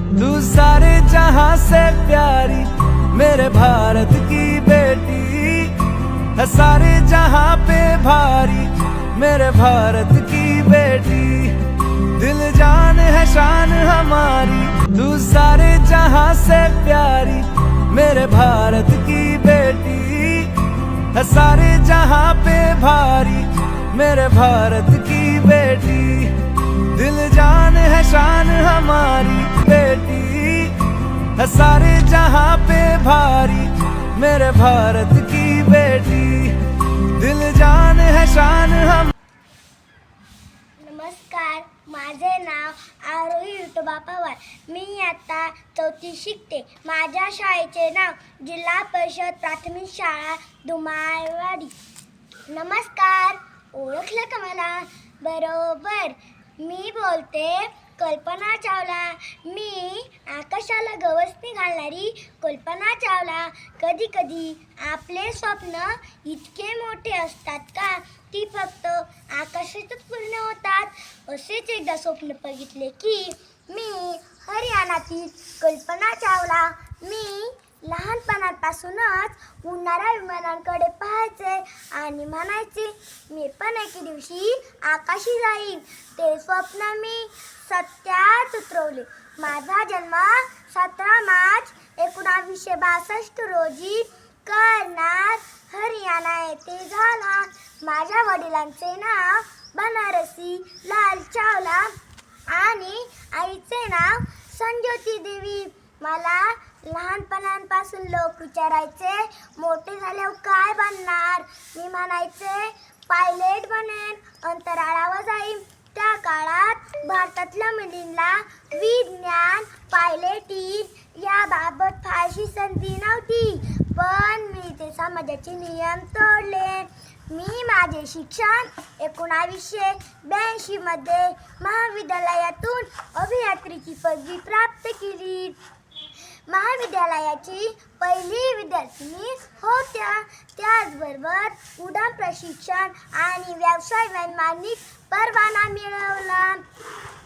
तू सारे जहां से प्यारी मेरे भारत की बेटी है, सारे जहां पे भारी मेरे भारत की बेटी। दिल जान है शान हमारी, तू सारे जहां से प्यारी मेरे भारत की बेटी है, सारे जहां पे भारी मेरे भारत की बेटी। दिल जान है शान हमारी बेटी है, सारे जहां पे भारी मेरे भारत की बेटी। दिल जान है शान हम। नमस्कार, माझे नाव आरोही विठोबा पवार. मी आता 4थी शिकते. माझ्या शाळेचे नाव जिल्हा परिषद प्राथमिक शाळा धुमाळवाडी. नमस्कार, ओळखलं का मला? बरोबर, मी बोलते कल्पना चावला. मी आकाशाला गवसणी घालणारी कल्पना चावला. कधी कधी आपले स्वप्न इतके मोठे असतात का ती फक्त आकाशातच पूर्ण होतात. असेच एकदा स्वप्न बघितले की मी हरियाणातील कल्पना चावला. मी लहानपणापासूनच उडणाऱ्या विमानांकडे पाहायचे आणि म्हणायचे मी पण एके दिवशी आकाशी जाईन. ते स्वप्न मी सत्यात उतरवले. माझा जन्म 17 मार्च 1962 रोजी कर्नाल हरियाणा येथे झाला. माझ्या वडिलांचे नाव बनारसी लाल चावला आणि आईचे नाव संजोती देवी. मला लहानपणापासून लोक विचारायचे मोठे झाल्यावर काय बनणार. मी म्हणायचे पायलट बनेन, अंतराळावर जाईन. त्या काळात भारतातल्या मुलींना विज्ञान पायलटिंग याबाबत फारशी संधी नव्हती, पण मी ते समाजाचे नियम तोडले. मी माझे शिक्षण 1982 मध्ये महाविद्यालयातून अभियांत्रिकी पदवी प्राप्त केली. महाविद्यालयाची पहिली विद्यार्थिनी होत्या. त्याचबरोबर उड्डाण प्रशिक्षण आणि व्यवसाय वैमानिक परवाना मिळवला.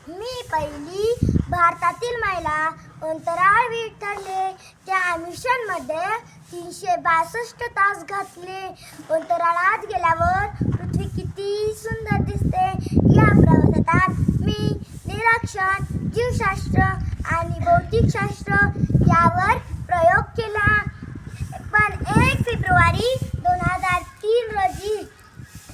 मी पहिली भारतातील महिला अंतराळवीर ठरले. त्या मिशनमध्ये 362 तास घातले. अंतराळात गेल्यावर पृथ्वी किती सुंदर दिसते या प्रवासात मी निरीक्षण, जीवशास्त्र आणि भौतिकशास्त्र यावर प्रयोग केला. पण 1 फेब्रुवारी 2003 रोजी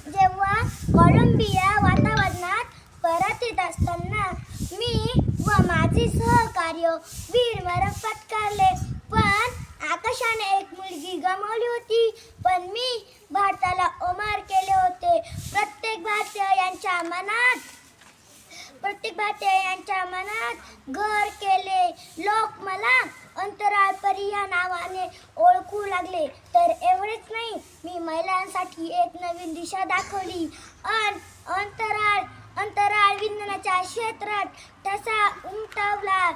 जेव्हा कोलंबिया वातावरणात परत येत असताना मी व माझे सहकार्य वीरमरण पत्करले. पण आकाशाने एक मुलगी गमावली होती, पण मी भारताला अमर केले होते. प्रत्येक भारतीय यांच्या मनात घर केले. लोक मला अंतराळपरी या नावाने ओळखू लागले. तर एवढेच नाही, मी महिलांसाठी एक नवीन दिशा दाखवली. अंतराळ विज्ञानाच्या क्षेत्रात ठसा उमटवला.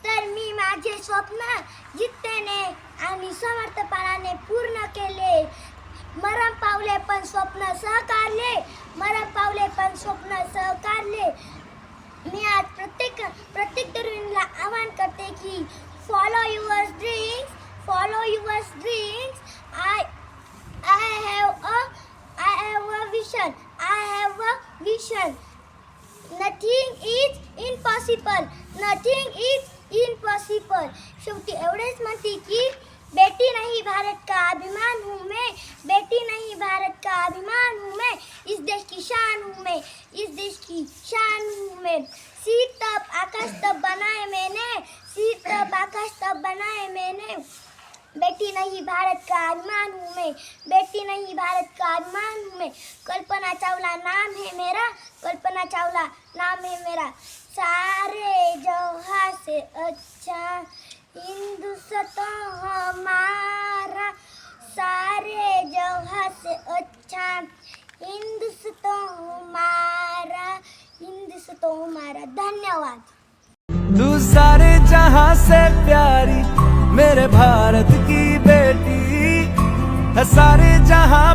तर मी माझे स्वप्न जिद्दीने आणि समर्थपणाने पूर्ण केले. मरण पावले पण स्वप्न साकारले. मी आज प्रत्येक तरुणीला आवाहन करते की follow your dreams. I have a vision. Nothing is impossible. शेवटी एवढेच म्हणते की बेटी नहीं भारत का अभिमान हूँ मैं. बेटी नहीं भारत का अभिमान हूँ मैं. इस देश की शान हूँ मैं. सीट तब आकाश तब बनाए मैंने. बेटी नहीं भारत का अभिमान हूँ मैं. कल्पना चावला नाम है मेरा. सारे जहां से अच्छा हिंदुस्तान हमारा. सारे जहां से अच्छा हिंदुस्तान हमारा. धन्यवाद. तू सारे जहां से प्यारी मेरे भारत की बेटी है, सारे जहां